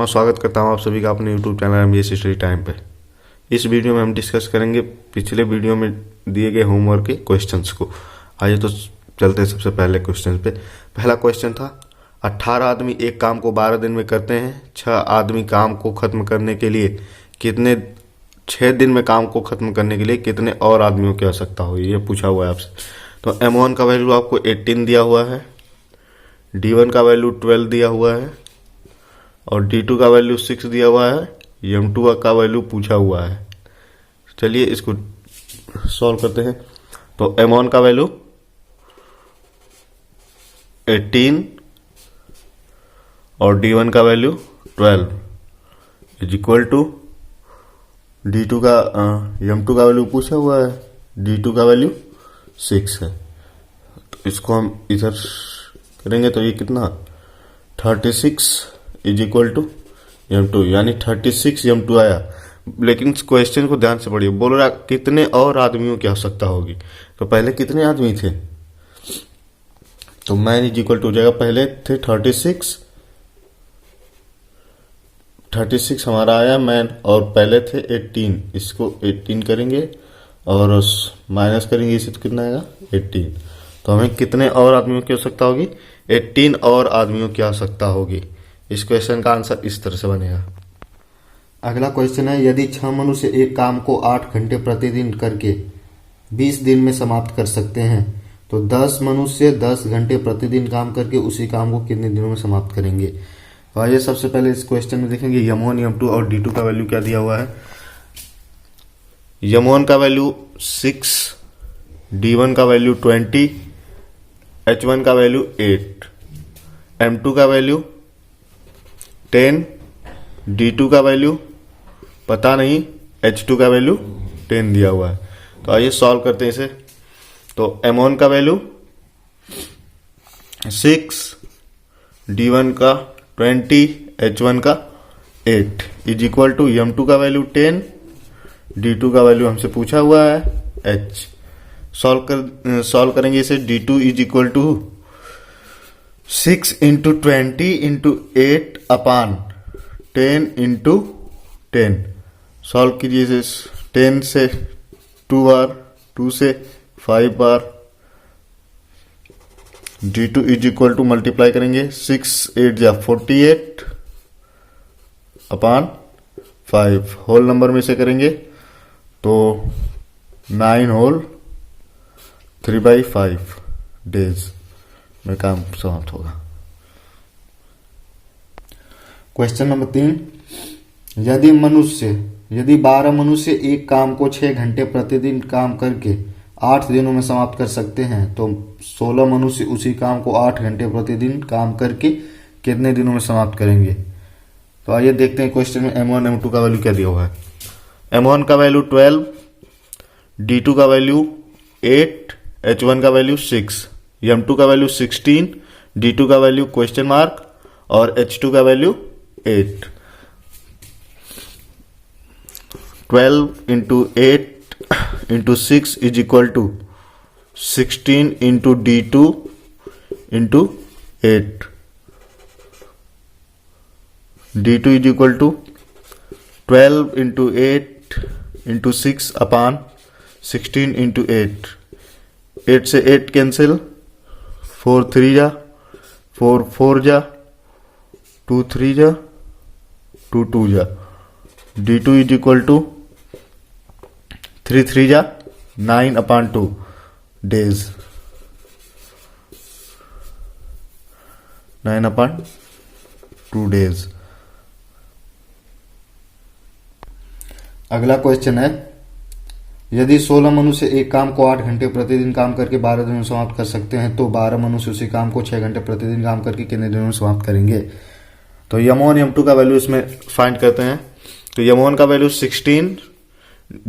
मैं स्वागत करता हूं आप सभी का अपने YouTube channel MBS study time पे। इस वीडियो में हम डिस्कस करेंगे पिछले वीडियो में दिए गए होमवर्क के क्वेश्चंस को। आइए तो चलते हैं सबसे पहले क्वेश्चन पे। पहला क्वेश्चन था 18 आदमी एक काम को 12 दिन में करते हैं। 6 आदमी काम को खत्म करने के लिए 6 दिन में काम को खत्म करने के लिए कितने और आदमियों की आवश्यकता होगी, ये पूछा हुआ है आपसे। तो M1 का वैल्यू आपको 18 दिया हुआ है, D1 का वैल्यू 12 दिया हुआ है और D2 का वैल्यू 6 दिया हुआ है। M2 का वैल्यू पूछा हुआ है। चलिए इसको सॉल्व करते हैं। तो M1 का वैल्यू 18 और D1 का value 12 is equal to D2 का M2 का वैल्यू पूछा हुआ है, D2 का वैल्यू 6 है। तो इसको हम इधर करेंगे तो ये कितना 36 इज इक्वल टू M2, यानी 36 M2 आया। लेकिन इस क्वेश्चन को ध्यान से पढ़िए, बोल रहा कितने और आदमियों की आवश्यकता होगी। तो पहले कितने आदमी थे, तो मैन इज इक्वल टू हो जाएगा, पहले थे 36 हमारा आया मैन, और पहले थे 18, इसको 18 करेंगे और माइनस करेंगे इसे, तो कितना आएगा 18। तो हमें कितने और आदमियों की आवश्यकता होगी, 18 और आदमियों की आवश्यकता होगी। इस क्वेश्चन का आंसर इस तरह से बनेगा। अगला क्वेश्चन है, यदि 6 मनुष्य एक काम को 8 घंटे प्रतिदिन करके 20 दिन में समाप्त कर सकते हैं, तो 10 मनुष्य 10 घंटे प्रतिदिन काम करके उसी काम को कितने दिनों में समाप्त करेंगे। तो आइए सबसे पहले इस क्वेश्चन में देखेंगे M1, M2 और D2 का वैल्यू क्या दिया हुआ है। M1 का वैल्यू 6, D1 का वैल्यू 20, H1 का वैल्यू 8, M2 का वैल्यू 10, D2 का वैल्यू पता नहीं, H2 का वैल्यू 10 दिया हुआ है। तो आइए सॉल्व करते हैं इसे। तो M1 का वैल्यू 6, D1 का 20, H1 का 8 इज इक्वल टू M2 का वैल्यू 10, D2 का वैल्यू हमसे पूछा हुआ है H। सॉल्व करेंगे इसे। D2 is equal to 6 into 20 into 8 upon 10 into 10। Solve कीजिए इसे। 10 से 2 बार, 2 से 5 बार। D2 is equal to multiply करेंगे, 6 8 जा 48 अपान 5, होल नंबर में से करेंगे तो 9 होल 3/5 डेज में काम समाप्त होगा। क्वेश्चन नंबर 3, यदि 12 मनुष्य एक काम को 6 घंटे प्रतिदिन काम करके 8 दिनों में समाप्त कर सकते हैं, तो 16 मनुष्य उसी काम को 8 घंटे प्रतिदिन काम करके कितने दिनों में समाप्त करेंगे। तो आइए देखते हैं क्वेश्चन में M1 M2 का वैल्यू क्या दिया हुआ है। M1 का वैल्यू 12, D2 का वैल्यू 8, H1 का वैल्यू 6, M2 का वैल्यू 16, D2 का वैल्यू क्वेश्चन मार्क और H2 का value 8। 12 into 8 into 6 is equal to 16 into D2 into 8। D2 is equal to 12 into 8 into 6 upon 16 into 8। 8 से 8 कैंसिल, 4 3 जा 4 4 जा 2 3 जा 2 2 जा। D2 इज इक्वल टू 3 3 जा 9 अपान 2 डेज, 9 अपान 2 डेज। अगला क्वेश्चन है, यदि 16 मनुष्य एक काम को 8 घंटे प्रतिदिन काम करके 12 दिनों में समाप्त कर सकते हैं, तो 12 मनुष्य उसी काम को 6 घंटे प्रतिदिन काम करके कितने दिनों में समाप्त करेंगे। तो M1 M2 का वैल्यू इसमें फाइंड करते हैं। तो M1 का वैल्यू 16,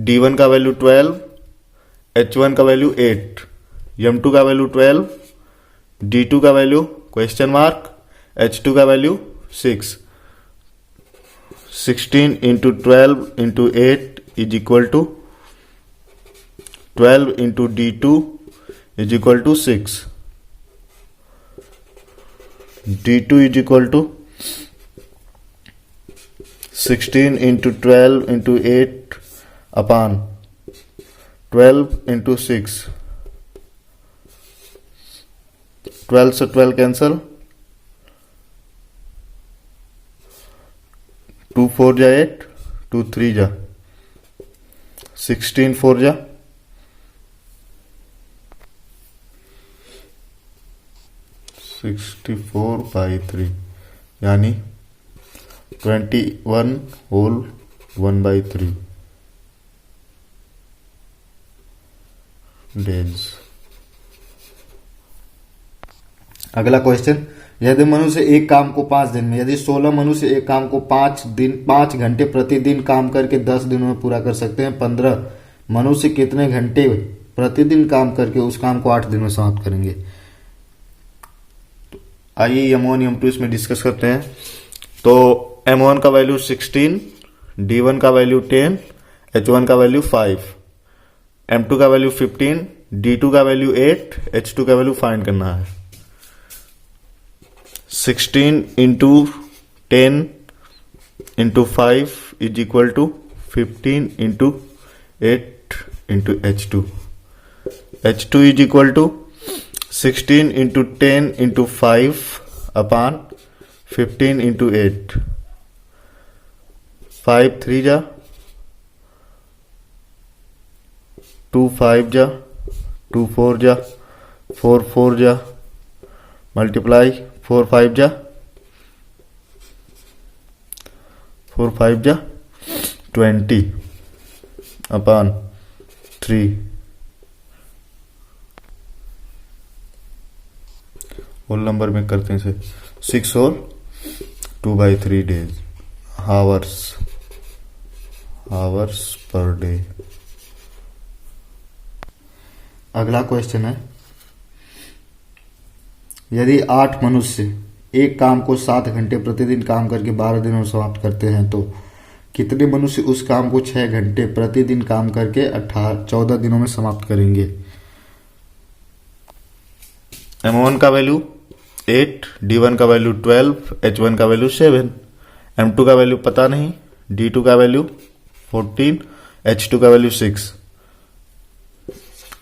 D1 का वैल्यू 12, H1 का वैल्यू 8, M2 का वैल्यू 12, D2 का वैल्यू क्वेश्चन मार्क, H2 का value 6। 16 into 12 into 8 is equal to 12 into D2 is equal to 6। D2 is equal to 16 into 12 into 8 upon 12 into 6, 12 से 12 cancel, 2 4 जा 8, 2 3 जा 16, 4 जा 64/3 यानी 21 होल 1/3 डेज। अगला क्वेश्चन, यदि मनुष्य एक काम को 5 दिन में, यदि 16 मनुष्य एक काम को 5 घंटे प्रतिदिन काम करके 10 दिनों में पूरा कर सकते हैं, 15 मनुष्य कितने घंटे प्रतिदिन काम करके उस काम को 8 दिनों में समाप्त करेंगे। आइए M1 M2 इसमें डिस्कस करते हैं। तो M1 का वैल्यू 16, D1 का वैल्यू 10, H1 का वैल्यू 5, M2 का वैल्यू 15, D2 का वैल्यू 8, H2 का वैल्यू फाइंड करना है। 16 into 10 into 5 is equal to 15 into 8 into H2। H2 is equal to 16 into 10 into 5 upon 15 into 8, 5 3 जा 2 5 जा 2 4 जा 4 4 जा मल्टीप्लाई 4 5 जा 20 अपान 3। होल नंबर में करते हैं इसे 6 और 2/3 डेज, हावर्स पर डे। अगला क्वेश्चन है, यदि 8 मनुष्य एक काम को 7 घंटे प्रतिदिन काम करके 12 दिनों में समाप्त करते हैं तो कितने मनुष्य उस काम को 6 घंटे प्रतिदिन काम करके 14 दिनों में समाप्त करेंगे। M1 का वैल्यू 8, D1 का वैल्यू 12, H1 का वैल्यू 7, M2 का वैल्यू पता नहीं, D2 का वैल्यू 14, H2 का value 6।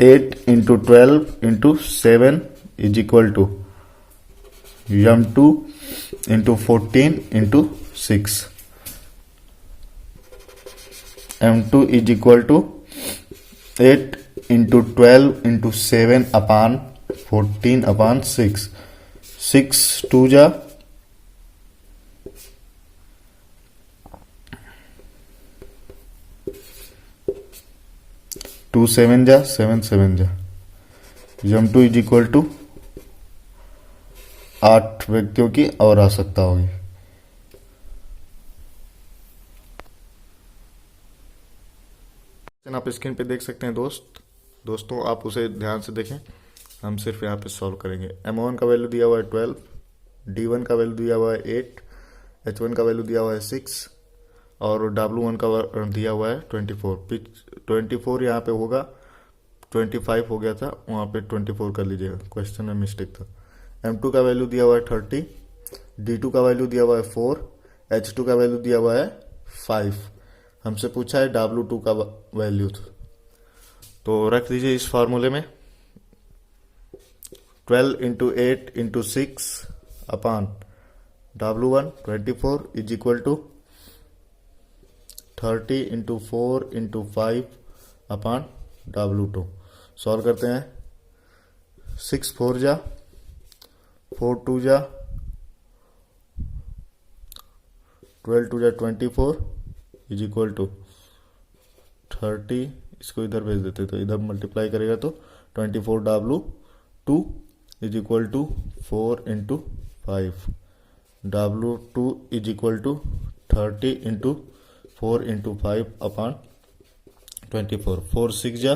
8 into 12 into 7 is equal to M2 into 14 into 6। M2 is equal to 8 into 12 into 7 upon 14 upon 6, 6 2 जा 2 7 जा 7 7 जा। M2 इज इक्वल टू 8 व्यक्तियों की और आवश्यकता होगी। आप स्क्रीन पे देख सकते हैं दोस्तों आप उसे ध्यान से देखें, हम सिर्फ यहाँ पे सॉल्व करेंगे। M1 का वैल्यू दिया हुआ है 12, D1 का वैल्यू दिया हुआ है 8, H1 का वैल्यू दिया हुआ है 6 और W1 का दिया हुआ है 24। 24 यहाँ पे होगा, 25 हो गया था वहाँ पे 24 कर लीजिएगा, क्वेश्चन में मिस्टेक था। M2 का वैल्यू दिया हुआ है 30, D2 का वैल्यू दिया हुआ है 4, H2 का वैल्यू दिया हुआ है 5। हमसे पूछा है W2 का वैल्यू, तो रख दीजिए इस फार्मूले में 12 into 8 into 6 upon W1 24 is equal to 30 into 4 into 5 upon W2। Solve करते हैं, 6 4 जा 4 2 जा 12 2 जा 24 इज इक्वल टू 30। इसको इधर भेज देते तो इधर मल्टीप्लाई करेगा तो 24 W2 is equal to 4 into 5, W2 is equal to 30 into 4 into 5 upon 24। 4 6 जा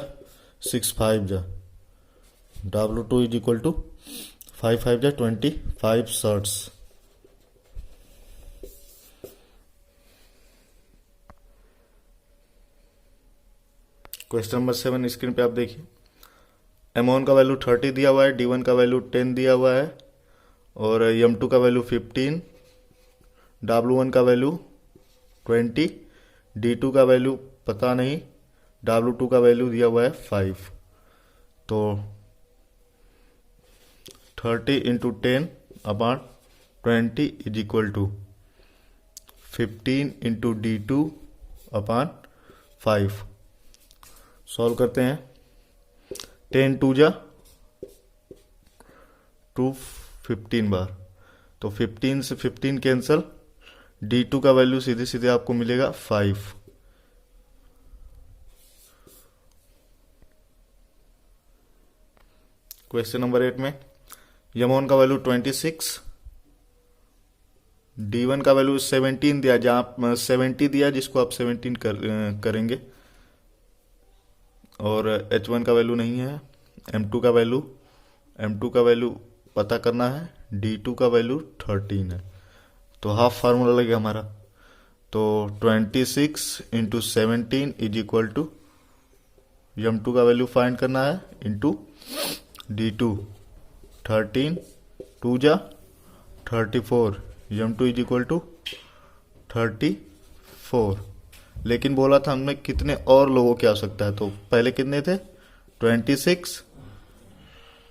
6 5 जा W2 इज इक्वल टू 5 5 जा 25 शर्ट्स। क्वेश्चन नंबर 7 स्क्रीन पे आप देखिए। M1 का वैल्यू 30 दिया हुआ है, D1 का वैल्यू 10 दिया हुआ है और M2 का वैल्यू 15, W1 का वैल्यू 20, D2 का वैल्यू पता नहीं, W2 का वैल्यू दिया हुआ है 5। तो 30 into 10 upon 20 is equal to 15 into D2 upon 5। Solve करते हैं। 10 टू जा 15 बार, तो 15 से 15 कैंसल, D2 का वैल्यू सीधे सीधे आपको मिलेगा 5। क्वेश्चन नंबर 8 में M1 का वैल्यू 26, D1 का वैल्यू 17 दिया, जहां 70 दिया जिसको आप 17 करेंगे, और H1 का वैल्यू नहीं है। M2 का वैल्यू पता करना है, D2 का वैल्यू 13 है। तो हाफ फार्मूला लगेगा हमारा। तो 26 into 17 is equal to M2 का वैल्यू फाइंड करना है इंटू D2, 13 टू जा 34, M2 इज इक्वल टू 34। लेकिन बोला था हमने कितने और लोगों की आवश्यकता है, तो पहले कितने थे 26,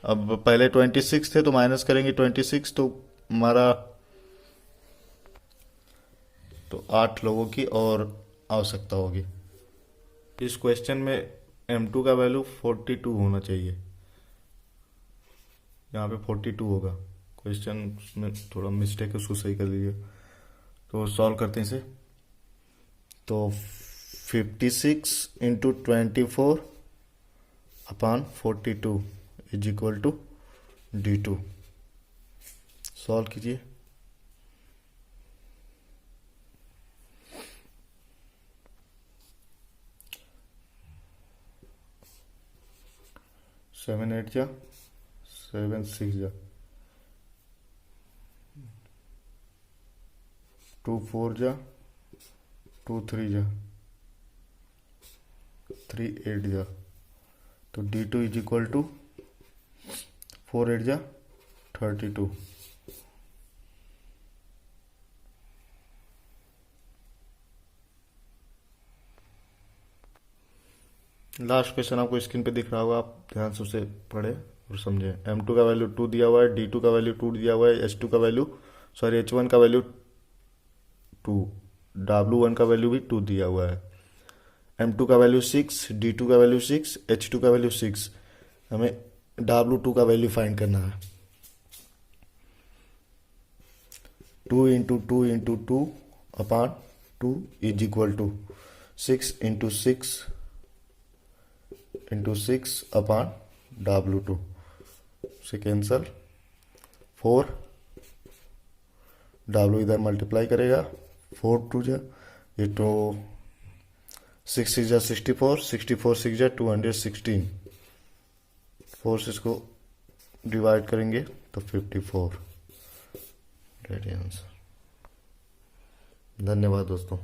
अब पहले 26 थे तो माइनस करेंगे 26, तो हमारा तो 8 लोगों की और आवश्यकता होगी। इस क्वेश्चन में M2 का वैल्यू 42 होना चाहिए, यहाँ पे 42 होगा। क्वेश्चन में थोड़ा मिस्टेक है, उसको सही कर लीजिए। तो सॉल्व करते हैं इसे। तो 56 into 24 upon 42 is equal to D2। Solve कीजिए। सेवन 8 जा 7 6 जा 2 4 जा 2 3 जा 3 8 जा, तो D2 इज इक्वल टू 4 8 जा 32। लास्ट क्वेश्चन आपको स्क्रीन पे दिख रहा होगा, आप ध्यान से उसे पढ़े और समझे। M2 का वैल्यू 2 दिया हुआ है, D2 का वैल्यू 2 दिया हुआ है, H2 का वैल्यू H1 का वैल्यू 2, W1 का वैल्यू भी 2 दिया हुआ है। M2 का वैल्यू 6, D2 का वैल्यू 6, H2 का वैल्यू 6। हमें W2 का वैल्यू फाइंड करना है। 2 into 2 into 2 upon 2 is equal to 6 into 6 into 6 upon W2 से कैंसल, 4 W इधर मल्टीप्लाई करेगा, 4 2 जा, ये तो 6 6 जा 64, 64 6 जा 216, 4 से इसको डिवाइड करेंगे तो 54। Ready answer. धन्यवाद दोस्तों।